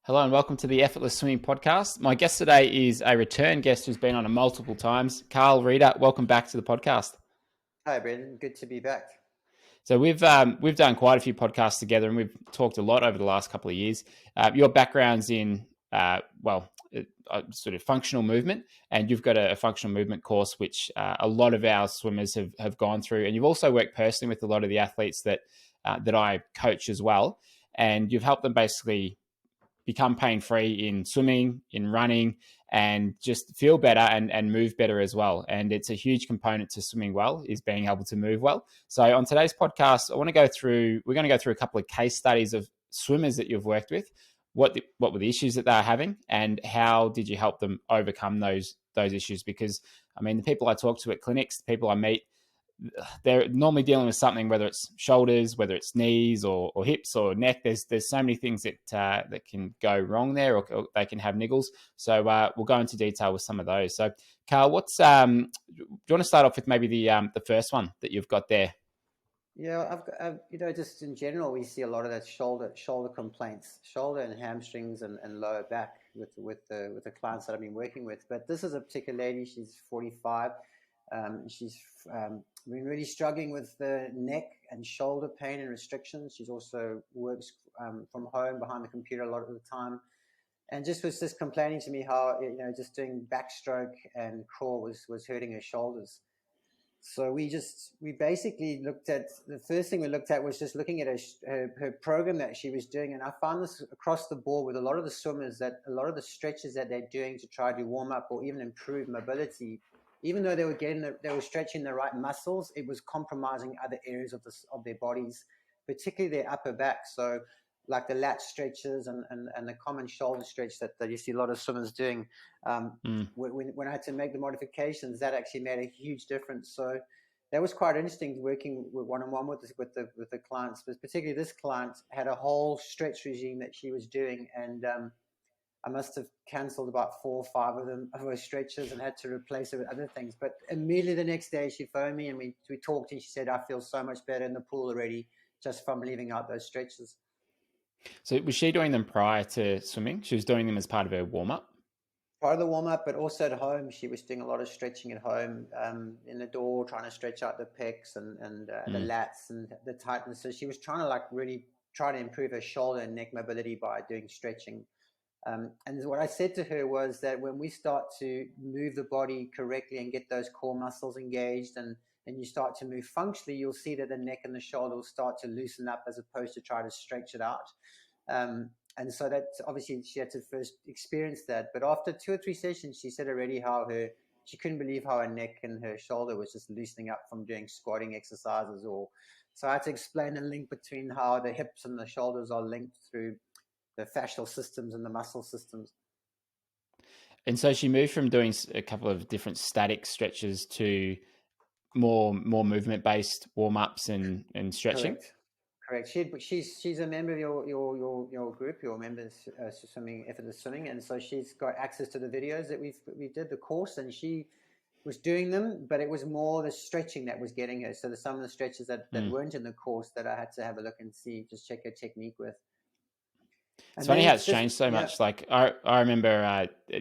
Hello and welcome to the Effortless Swimming Podcast. My guest today is a return guest who's been on it multiple times. Carl Reeder, welcome back to the podcast. Hi, Brendan. Good to be back. So we've done quite a few podcasts together, and we've talked a lot over the last couple of years. Your background's in sort of functional movement, and you've got a functional movement course which a lot of our swimmers have gone through, and you've also worked personally with a lot of the athletes that I coach as well, and you've helped them basically become pain-free in swimming, in running, and just feel better and move better as well. And it's a huge component to swimming well, is being able to move well. So on today's podcast, we're going to go through a couple of case studies of swimmers that you've worked with. What were the issues that they're having, and how did you help them overcome those issues? Because I mean, the people I talk to at clinics, the people I meet, they're normally dealing with something, whether it's shoulders, whether it's knees or hips or neck. There's so many things that can go wrong there, or they can have niggles. So we'll go into detail with some of those. So Carl, do you want to start off with maybe the first one that you've got there? Yeah, just in general, we see a lot of that shoulder complaints, shoulder and hamstrings and lower back with the clients that I've been working with. But this is a particular lady. She's 45. She's been really struggling with the neck and shoulder pain and restrictions. She's also works from home behind the computer a lot of the time, and just was just complaining to me how just doing backstroke and crawl was hurting her shoulders. So we basically looked at, the first thing we looked at was just looking at her program that she was doing. And I found this across the board with a lot of the swimmers, that a lot of the stretches that they're doing to try to warm up or even improve mobility, even though they were stretching the right muscles, it was compromising other areas of their bodies, particularly their upper back. So like the lat stretches and the common shoulder stretch that you see a lot of swimmers doing. When I had to make the modifications, that actually made a huge difference. So that was quite interesting, working one-on-one with the clients, but particularly this client had a whole stretch regime that she was doing, and I must have cancelled about 4 or 5 of her stretches and had to replace it with other things. But immediately the next day she phoned me and we talked, and she said, I feel so much better in the pool already just from leaving out those stretches. So was she doing them prior to swimming? She was doing them as part of her warm-up? Part of the warm-up, but also at home, she was doing a lot of stretching at home, in the door, trying to stretch out the pecs and the lats and the tightness. So she was trying to really try to improve her shoulder and neck mobility by doing stretching. And what I said to her was that when we start to move the body correctly and get those core muscles engaged and you start to move functionally, you'll see that the neck and the shoulder will start to loosen up as opposed to try to stretch it out. And so that obviously she had to first experience that. But after 2 or 3 sessions, she said already how she couldn't believe how her neck and her shoulder was just loosening up from doing squatting exercises. So I had to explain the link between how the hips and the shoulders are linked through the fascial systems and the muscle systems. And so she moved from doing a couple of different static stretches to more movement-based warm-ups and stretching. Correct. She's a member of your group, your members swimming, effortless swimming, and so she's got access to the videos that we did the course, and she was doing them, but it was more the stretching that was getting her. So some of the stretches that weren't in the course that I had to have a look and see, just check her technique with. It's funny how it's changed so much. Like I remember,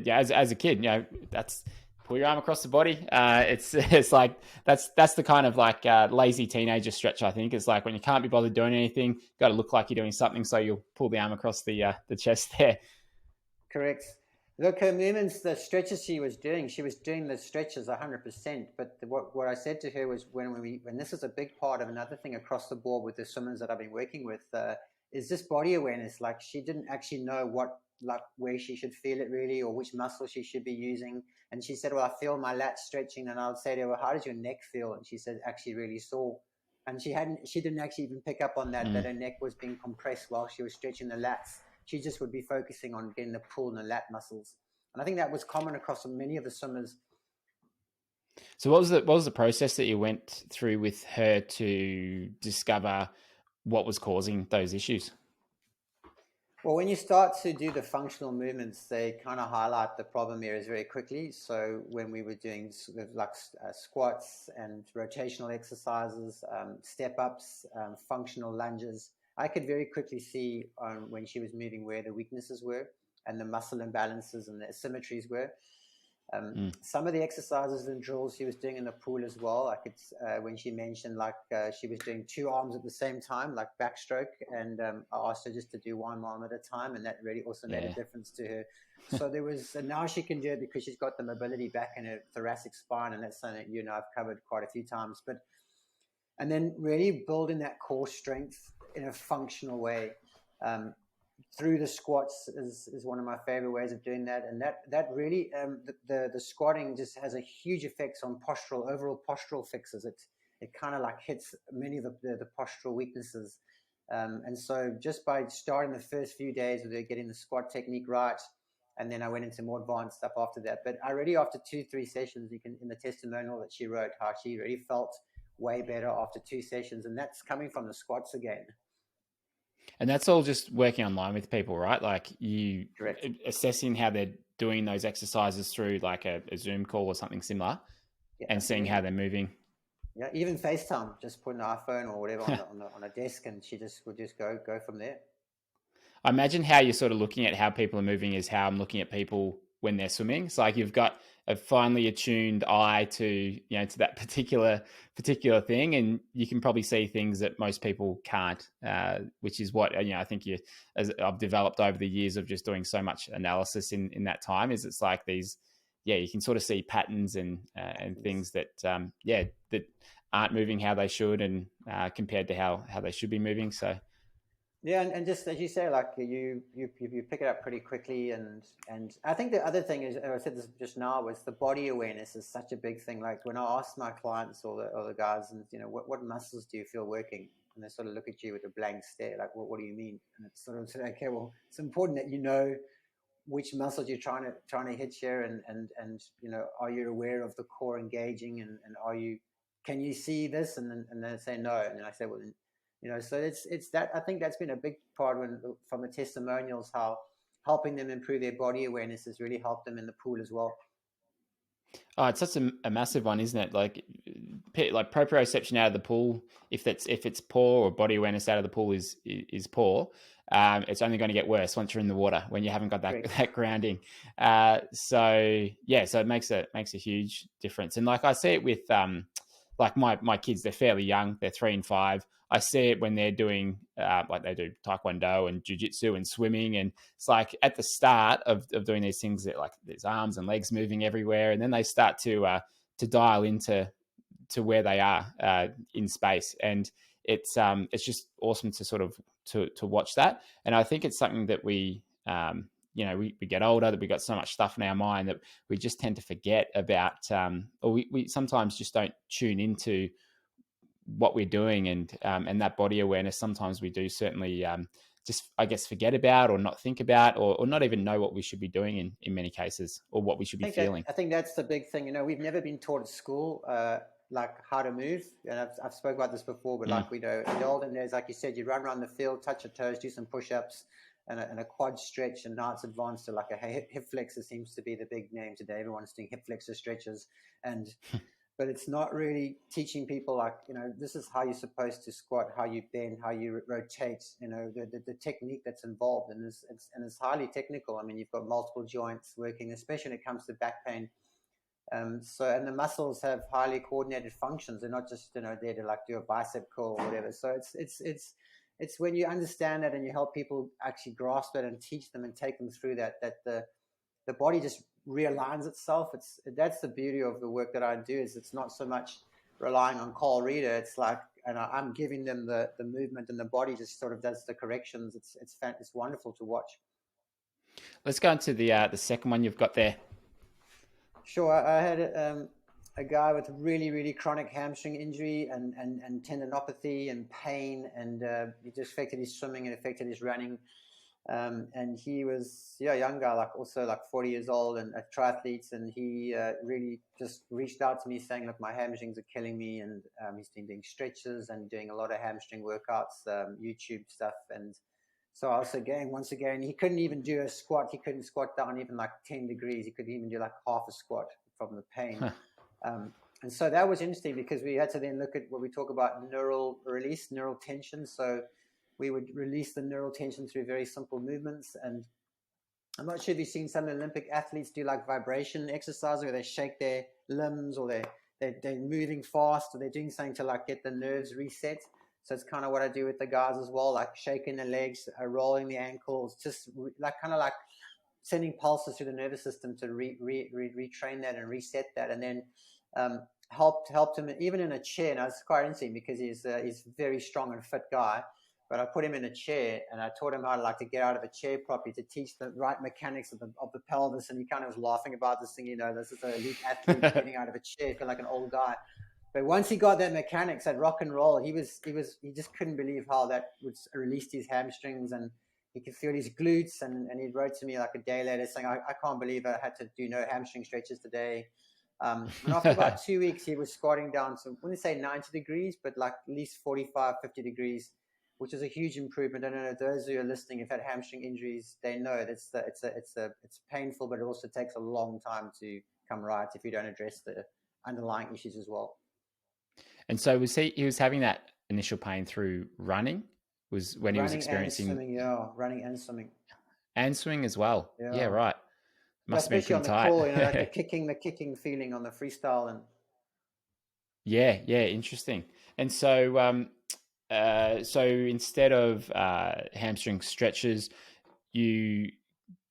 as a kid, that's pull your arm across the body. It's like that's the kind of like lazy teenager stretch. I think it's like when you can't be bothered doing anything, got to look like you're doing something, so you'll pull the arm across the chest there. Correct. Look, her movements, the stretches she was doing the stretches 100%. But what I said to her was when this is a big part of another thing across the board with the swimmers that I've been working with, is this body awareness. Like she didn't actually know where she should feel it really, or which muscle she should be using. And she said, well, I feel my lats stretching. And I would say to her, well, how does your neck feel? And she said, actually really sore. And she didn't actually even pick up on that her neck was being compressed while she was stretching the lats. She just would be focusing on getting the pull and the lat muscles. And I think that was common across many of the swimmers. So what was the process that you went through with her to discover what was causing those issues? Well, when you start to do the functional movements, they kind of highlight the problem areas very quickly. So when we were doing squats and rotational exercises, step ups, functional lunges, I could very quickly see when she was moving where the weaknesses were and the muscle imbalances and the asymmetries were. Some of the exercises and drills she was doing in the pool as well. I could, when she mentioned like she was doing 2 arms at the same time, like backstroke, and I asked her just to do 1 arm at a time, and that really also made a difference to her. So there was, and now she can do it because she's got the mobility back in her thoracic spine, and that's something you know I've covered quite a few times. But and then really building that core strength in a functional way. Through the squats is one of my favorite ways of doing that, and that really the squatting just has a huge effect on overall postural fixes. It kind of like hits many of the postural weaknesses, and so just by starting the first few days with getting the squat technique right, and then I went into more advanced stuff after that. But already after 2-3 sessions, you can in the testimonial that she wrote how she really felt way better after 2 sessions, and that's coming from the squats again. And that's all just working online with people, right? Like you Correct. assessing how they're doing those exercises through like a Zoom call or something similar, Yeah, and seeing absolutely. how they're moving. Yeah, even FaceTime, just put an iPhone or whatever on a desk, and she just would just go from there. I imagine how you're sort of looking at how people are moving is how I'm looking at people when they're swimming. It's like you've got a finely attuned eye to to that particular thing, and you can probably see things that most people can't. Which is what I think as I've developed over the years of just doing so much analysis in that time. Is it's like these, you can sort of see patterns and things that that aren't moving how they should, and compared to how they should be moving. So. Yeah, and just as you say, like you pick it up pretty quickly, and I think the other thing is, and I said this just now, was the body awareness is such a big thing. Like when I ask my clients or the guys, and what muscles do you feel working, and they sort of look at you with a blank stare, like what do you mean? And it's sort of say, okay, well, it's important that you know which muscles you're trying to hit here, and are you aware of the core engaging, and can you see this, and then they say no, and then I say, well, so it's that. I think that's been a big part from the testimonials, how helping them improve their body awareness has really helped them in the pool as well. Oh, it's such a massive one, isn't it? Like proprioception out of the pool, if it's poor, or body awareness out of the pool is poor, it's only going to get worse once you're in the water when you haven't got that grounding. So it makes a huge difference. And like I see it with like my kids, they're fairly young, they're 3 and 5. I see it when they're doing like they do taekwondo and jiu-jitsu and swimming, and it's like at the start of doing these things that like there's arms and legs moving everywhere, and then they start to dial into where they are in space, and it's just awesome to sort of to watch that. And I think it's something that we we get older, that we got so much stuff in our mind that we just tend to forget about, or we sometimes just don't tune into what we're doing, and that body awareness sometimes we do certainly just I guess forget about, or not think about, or not even know what we should be doing in many cases, or what we should be feeling. I think that's the big thing. We've never been taught at school like how to move, and I've spoke about this before, but like we know in the olden days, like you said, you run around the field, touch your toes, do some push-ups, and a quad stretch, and now it's advanced to like a hip flexor seems to be the big name today. Everyone's doing hip flexor stretches, and but it's not really teaching people like this is how you're supposed to squat, how you bend, how you rotate, the technique that's involved, and it's highly technical. I mean, you've got multiple joints working, especially when it comes to back pain. And the muscles have highly coordinated functions. They're not just there to like do a bicep curl or whatever. So it's when you understand that and you help people actually grasp it and teach them and take them through that the body just realigns itself. That's the beauty of the work that I do, is it's not so much relying on Carl Reader. It's like, and I'm giving them the movement, and the body just sort of does the corrections. It's wonderful to watch. Let's go into the second one you've got there. Sure. I had a guy with really, really chronic hamstring injury and tendinopathy and pain, and it just affected his swimming and affected his running. And he was a young guy, like also like 40 years old, and a triathlete, and he really just reached out to me saying, look, my hamstrings are killing me, and he's been doing stretches and doing a lot of hamstring workouts, YouTube stuff. And so I was again, once again, he couldn't even do a squat. He couldn't squat down even like 10 degrees. He couldn't even do like half a squat from the pain. And so that was interesting, because we had to then look at what we talk about neural release, neural tension. So we would release the neural tension through very simple movements. And I'm not sure if you've seen some Olympic athletes do like vibration exercises where they shake their limbs, or they're moving fast, or they're doing something to like get the nerves reset. So it's kind of what I do with the guys as well, like shaking the legs, rolling the ankles, just like kind of like sending pulses through the nervous system to retrain that and reset that. And then helped him even in a chair. Now it's quite interesting because he's a very strong and fit guy. But I put him in a chair and I taught him how to like to get out of a chair properly, to teach the right mechanics of the pelvis. And he kind of was laughing about this thing, this is an elite athlete getting out of a chair, feel like an old guy. But once he got that mechanics, that rock and roll, he just couldn't believe how that would release his hamstrings, and he could feel his glutes. And he wrote to me like a day later saying, I can't believe I had to do no hamstring stretches today. And after about 2 weeks, he was squatting down, so I wouldn't say 90 degrees, but like at least 45, 50 degrees, which is a huge improvement. I don't know if those who are listening have had hamstring injuries, they know it's painful, but it also takes a long time to come right if you don't address the underlying issues as well. And so he was having that initial pain through running, was when he was experiencing running and swimming. And swimming as well. Yeah, right. Must have been pretty tight. Especially on the crawl, like the kicking feeling on the freestyle. And yeah, interesting. And so so instead of hamstring stretches, did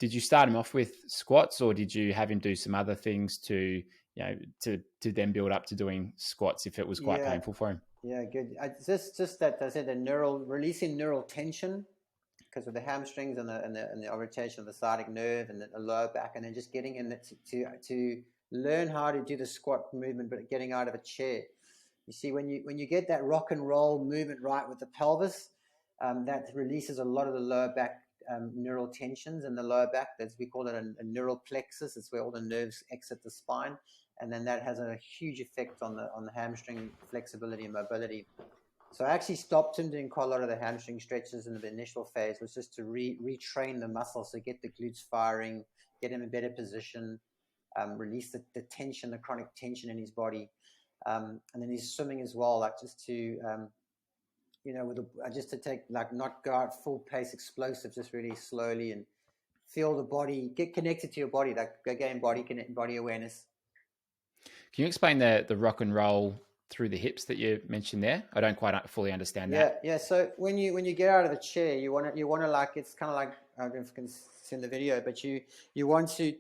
you start him off with squats, or did you have him do some other things to then build up to doing squats if it was quite painful for him? Yeah, good. Just that I said releasing neural tension because of the hamstrings and the rotation of the sciatic nerve and the lower back, and then just getting in to learn how to do the squat movement, but getting out of a chair. You see, when you get that rock and roll movement right with the pelvis, that releases a lot of the lower back neural tensions in the lower back. We call it a neural plexus. It's where all the nerves exit the spine, and then that has a huge effect on the hamstring flexibility and mobility. So I actually stopped him doing quite a lot of the hamstring stretches in the initial phase, was just to retrain the muscles, so get the glutes firing, get him in a better position, release the tension, the chronic tension in his body. And then he's swimming as well, like just to, just to take, like, not go out full pace explosive, just really slowly and feel the body, get connected to your body, like again, body awareness. Can you explain the rock and roll through the hips that you mentioned there? I don't quite fully understand that. Yeah. So when you get out of the chair, you want to like, it's kind of like, I don't know if you can see in the video, but you want to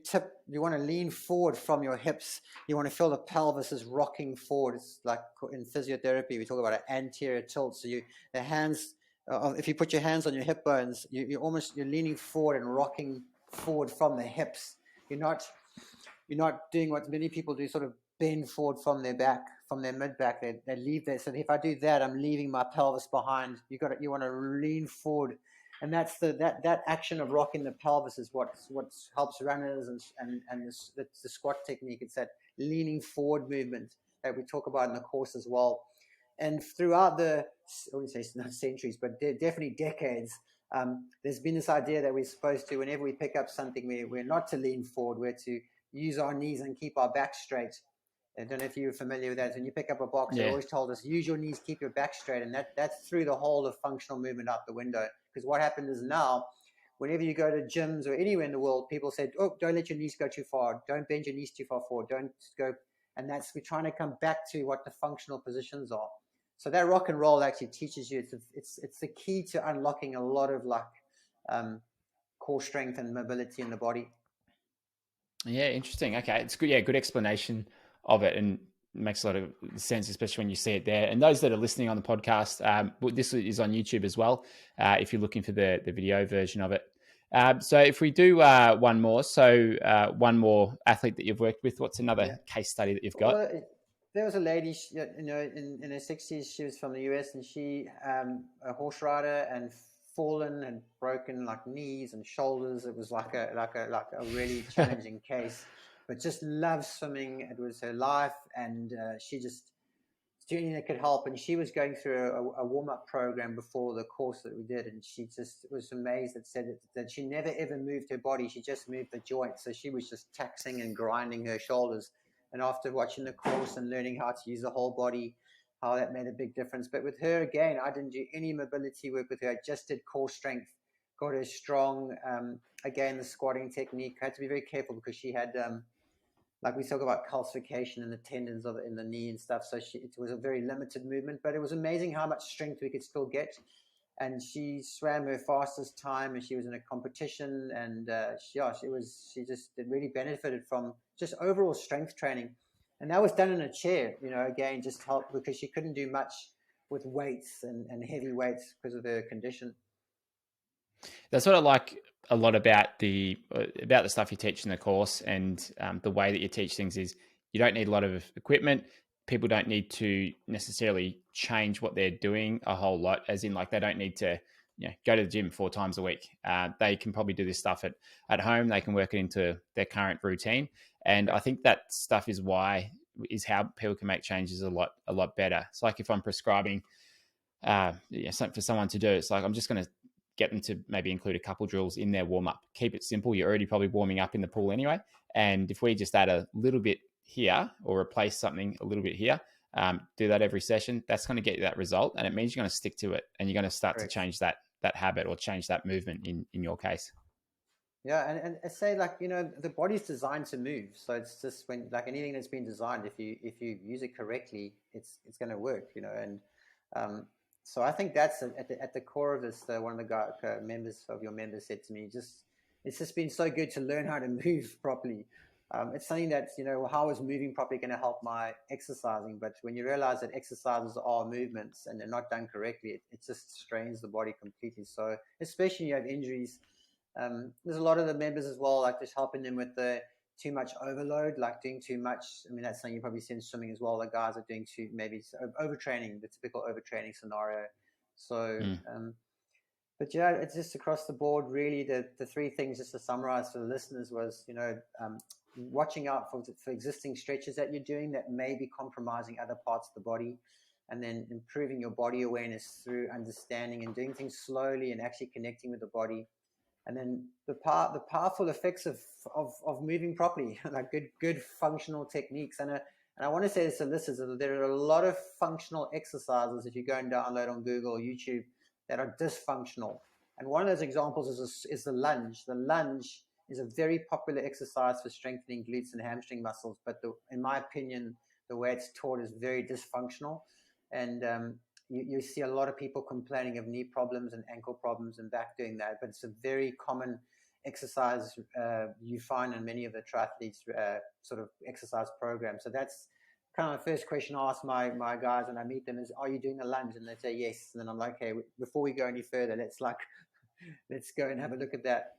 lean forward from your hips. You want to feel the pelvis is rocking forward. It's like in physiotherapy, we talk about an anterior tilt. So the hands, if you put your hands on your hip bones, you're leaning forward and rocking forward from the hips. You're not doing what many people do, sort of bend forward from their back, from their mid back. They leave that. So if I do that, I'm leaving my pelvis behind. You want to lean forward, and that's that action of rocking the pelvis is what helps runners and the squat technique. It's that leaning forward movement that we talk about in the course as well. And throughout I wouldn't say not centuries, but definitely decades, there's been this idea that we're supposed to, whenever we pick up something, we're not to lean forward, we're to use our knees and keep our back straight. I don't know if you're familiar with that. When you pick up a box, they always told us, use your knees, keep your back straight. And that's through the whole of functional movement out the window. Because what happens is now, whenever you go to gyms or anywhere in the world, people say, oh, don't let your knees go too far. Don't bend your knees too far forward. Don't go. And we're trying to come back to what the functional positions are. So that rock and roll actually teaches you, it's the key to unlocking a lot of core strength and mobility in the body. Yeah, interesting. Okay, it's good. Yeah, good explanation of it, and makes a lot of sense, especially when you see it there. And those that are listening on the podcast, this is on YouTube as well, if you're looking for the video version of it. So if we do one more, one more athlete that you've worked with, what's another case study that you've got? Well, there was a lady, in her 60s. She was from the US, and she a horse rider, and fallen and broken like knees and shoulders. It was like a really challenging case, but just loved swimming. It was her life, and she just doing anything that could help. And she was going through a warm-up program before the course that we did, and she just was amazed. It said that she never ever moved her body, she just moved the joints. So she was just taxing and grinding her shoulders. And after watching the course and learning how to use the whole body, how that made a big difference. But with her, again, I didn't do any mobility work with her. I just did core strength, got her strong. Again, the squatting technique. I had to be very careful because she had, like we talk about calcification in the tendons in the knee and stuff. So it was a very limited movement, but it was amazing how much strength we could still get. And she swam her fastest time, and she was in a competition. And she just really benefited from just overall strength training. And that was done in a chair, again, just help because she couldn't do much with weights and heavy weights because of her condition. That's what I like a lot about the stuff you teach in the course, and the way that you teach things is you don't need a lot of equipment. People don't need to necessarily change what they're doing a whole lot, as in like they don't need to go to the gym 4 times a week. They can probably do this stuff at home. They can work it into their current routine. And I think that stuff is how people can make changes a lot better. It's like if I'm prescribing something for someone to do, it's like I'm just going to get them to maybe include a couple drills in their warm up. Keep it simple. You're already probably warming up in the pool anyway. And if we just add a little bit here or replace something a little bit here, do that every session, that's going to get you that result. And it means you're going to stick to it, and you're going to start to change that habit or change that movement in your case. Yeah. And say like, the body's designed to move. So it's just when like anything that's been designed, if you use it correctly, it's going to work, and, so I think that's at the core of this. One of the members of your members said to me, it's just been so good to learn how to move properly. It's something that, how is moving properly going to help my exercising? But when you realize that exercises are movements and they're not done correctly, it just strains the body completely. So especially when you have injuries, there's a lot of the members as well, like just helping them with the too much overload, like doing too much. I mean, that's something you probably see in swimming as well. The guys are doing maybe overtraining, the typical overtraining scenario. So, but yeah, it's just across the board, really. The 3 things, just to summarize for the listeners, was, watching out for existing stretches that you're doing that may be compromising other parts of the body, and then improving your body awareness through understanding and doing things slowly and actually connecting with the body. And then the powerful effects of moving properly, like good functional techniques. And I want to say this to listeners, there are a lot of functional exercises if you go and download on Google or YouTube that are dysfunctional. And one of those examples is the lunge. The lunge is a very popular exercise for strengthening glutes and hamstring muscles, but in my opinion, the way it's taught is very dysfunctional. And you see a lot of people complaining of knee problems and ankle problems and back doing that, but it's a very common exercise you find in many of the triathletes sort of exercise programs. So that's kind of the first question I ask my guys when I meet them is, are you doing a lunge? And they say yes. And then I'm like, okay, before we go any further, let's go and have a look at that.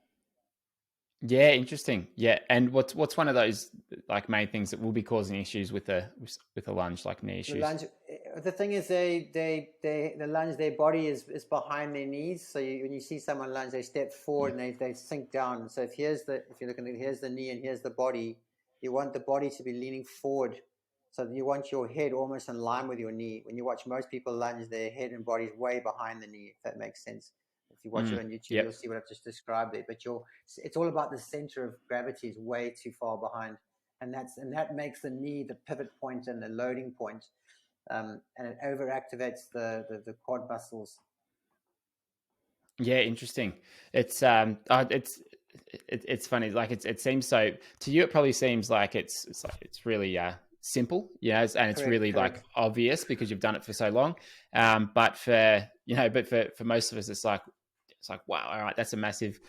Yeah, interesting. Yeah, and what's one of those like main things that will be causing issues with a lunge, like knee issues? The thing is, the lunge, their body is behind their knees. So when you see someone lunge, they step forward and they sink down. So if you're looking at, here's the knee and here's the body, you want the body to be leaning forward. So you want your head almost in line with your knee. When you watch most people lunge, their head and body is way behind the knee, if that makes sense. If you watch it on YouTube, You'll see what I've just described there. But it's all about the center of gravity is way too far behind, and that makes the knee the pivot point and the loading point, and it overactivates the quad muscles. Yeah, interesting. It's funny. Like it seems so to you. It probably seems like it's really simple, and it's really like obvious because you've done it for so long. But for most of us, it's like wow, all right, that's a massive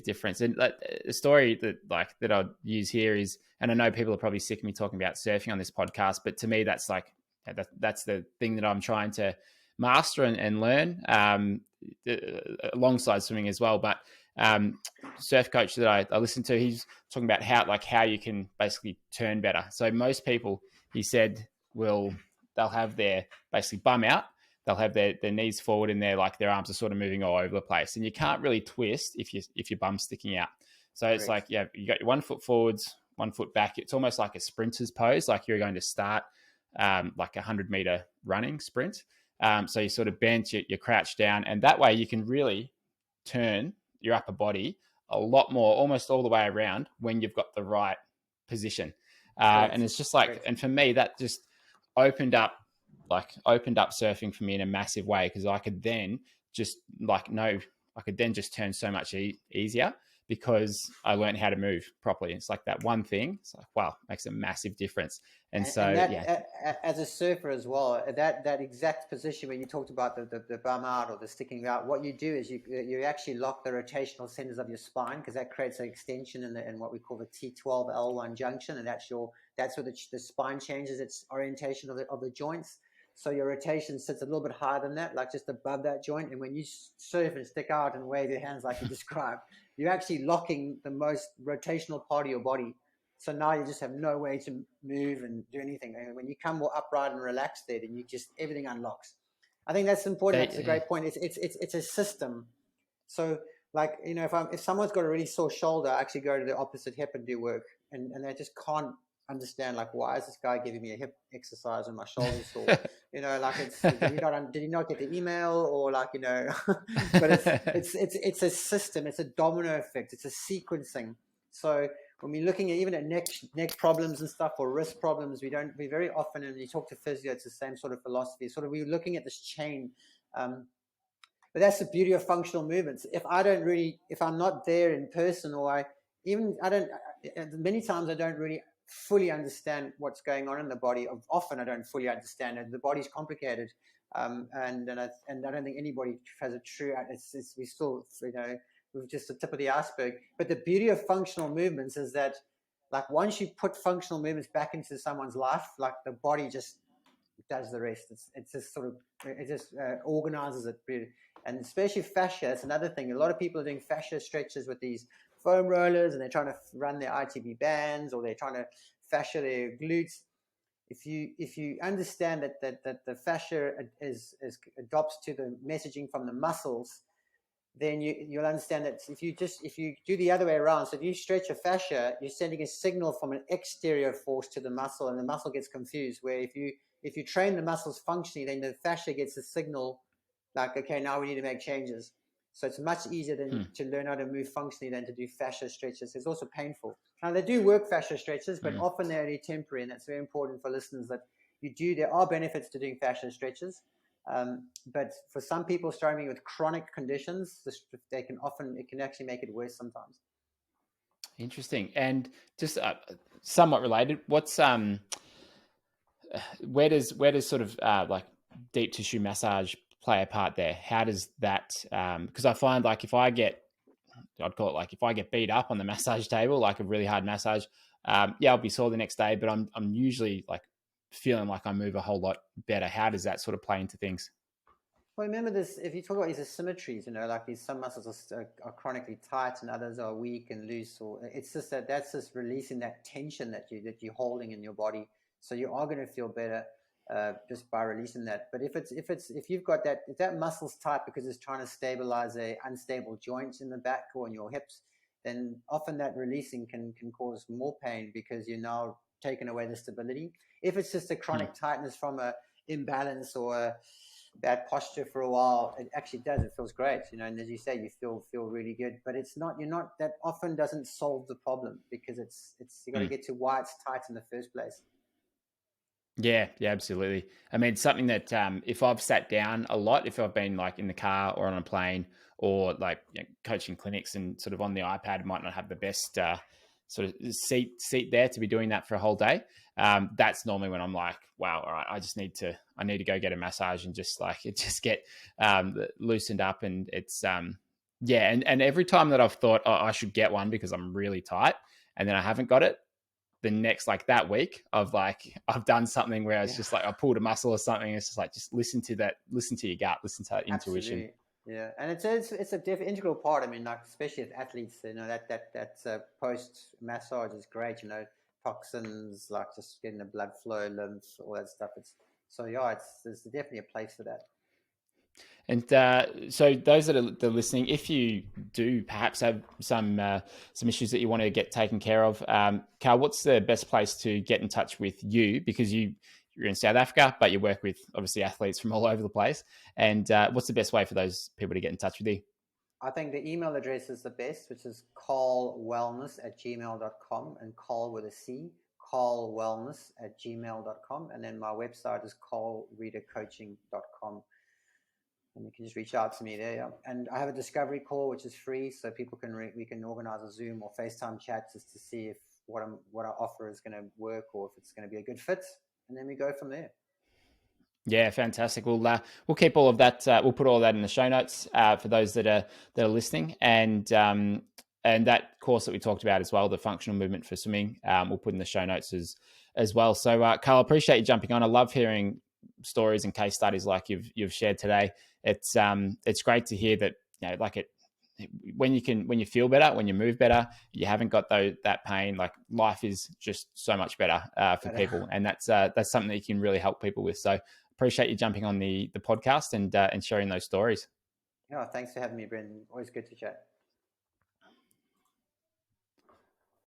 difference. And the story that I'll use here is, and I know people are probably sick of me talking about surfing on this podcast, but to me, that's like that's the thing that I'm trying to master and learn alongside swimming as well. But surf coach that I listened to, he's talking about how you can basically turn better. So most people, he said, they'll have their basically bum out, they'll have their knees forward and their arms are sort of moving all over the place, and you can't really twist if your bum's sticking out. So it's like you got your 1 foot forwards, 1 foot back. It's almost like a sprinter's pose, like you're going to start like a 100-meter running sprint. So you sort of bent, you crouch down, and that way you can really turn your upper body a lot more, almost all the way around when you've got the right position. And it's just like, and for me, that just opened up like opened up surfing for me in a massive way, because I could then just like no, I could then just turn so much easier because I learned how to move properly. It's like that one thing. It's like, wow, makes a massive difference. And And so, that, yeah, as a surfer as well, that exact position where you talked about the bum out or the sticking out, what you do is you actually lock the rotational centers of your spine, because that creates an extension in what we call the T12L1 junction, and that's where the spine changes its orientation of the joints. So your rotation sits a little bit higher than that, like just above that joint. And when you surf and stick out and wave your hands like you described, you're actually locking the most rotational part of your body. So now you just have no way to move and do anything. And when you come more upright and relaxed there, then everything unlocks. I think that's important. That's a great point. It's a system. So like, if someone's got a really sore shoulder, I actually go to the opposite hip and do work, and they just can't understand, like, why is this guy giving me a hip exercise when my shoulder's sore? Like, did he not get the email, or like, but it's a system. It's a domino effect. It's a sequencing. So when we're looking at even at neck problems and stuff, or wrist problems, we very often, and you talk to physio, it's the same sort of philosophy. Sort of, we're looking at this chain. But that's the beauty of functional movements. If I'm not there in person, or many times I don't really fully understand what's going on in the body. Often I don't fully understand it. The body's complicated. And I don't think anybody has a true, we still, we're just the tip of the iceberg. But the beauty of functional movements is that, like, once you put functional movements back into someone's life, like, the body just does the rest. It's just sort of, it just organizes it. And especially fascia, that's another thing. A lot of people are doing fascia stretches with these foam rollers, and they're trying to run their ITB bands, or they're trying to fascia their glutes. If you understand that the fascia adopts to the messaging from the muscles, then you'll understand that if you do the other way around, so if you stretch a fascia, you're sending a signal from an exterior force to the muscle, and the muscle gets confused. Where if you train the muscles functionally, then the fascia gets a signal like, okay, now we need to make changes. So it's much easier to learn how to move functionally than to do fascia stretches. It's also painful. Now, they do work fascia stretches, but often they're only temporary, and that's very important for listeners, that there are benefits to doing fascia stretches. But for some people struggling with chronic conditions, it can actually make it worse sometimes. Interesting. And just somewhat related, where does sort of like deep tissue massage play a part there? How does that? Because I find, like, I'd call it, like, if I get beat up on the massage table, like a really hard massage, I'll be sore the next day, but I'm usually like feeling like I move a whole lot better. How does that sort of play into things? Well, remember this, if you talk about these asymmetries, like some muscles are chronically tight and others are weak and loose, or it's just that's just releasing that tension that you're holding in your body. So you are going to feel better just by releasing that. But if you've got if that muscle's tight because it's trying to stabilize a unstable joint in the back or in your hips, then often that releasing can cause more pain, because you're now taking away the stability. If it's just a chronic tightness from a imbalance or a bad posture for a while, it actually does. It feels great, and as you say, you feel really good. But that often doesn't solve the problem, because you got to get to why it's tight in the first place. Yeah, absolutely. I mean, something that if I've sat down a lot, if I've been like in the car or on a plane, or like coaching clinics and sort of on the iPad, might not have the best sort of seat there to be doing that for a whole day. That's normally when I'm like, wow, all right, I need to go get a massage and just get loosened up. And it's and every time that I've thought, oh, I should get one because I'm really tight, and then I haven't got it, the next, like, that week I've done something where it's just like I pulled a muscle or something. It's just like, just listen to your gut, listen to that intuition. Absolutely. Yeah, and it's a integral part. I mean, like, especially with athletes, that's post massage is great. Toxins, like just getting the blood flow, lymph, all that stuff. There's definitely a place for that. And so those that are listening, if you do perhaps have some issues that you want to get taken care of, Carl, what's the best place to get in touch with you? Because you're in South Africa, but you work with obviously athletes from all over the place. And what's the best way for those people to get in touch with you? I think the email address is the best, which is carlwellness@gmail.com, and Carl with a C, carlwellness@gmail.com, and then my website is carlreadercoaching.com. And you can just reach out to me there. Yeah. And I have a discovery call, which is free, so people we can organize a Zoom or FaceTime chat just to see if what I offer is going to work or if it's going to be a good fit, and then we go from there. Yeah, fantastic. We'll keep all of that. We'll put all that in the show notes for those that are listening, and that course that we talked about as well, the functional movement for swimming, we'll put in the show notes as well. So, Carl, I appreciate you jumping on. I love hearing stories and case studies like you've shared today. It's great to hear that, like when you feel better, when you move better, you haven't got that pain, like life is just so much better for people, and that's something that you can really help people with. So appreciate you jumping on the podcast and sharing those stories. Yeah, thanks for having me, Brendan. Always good to chat.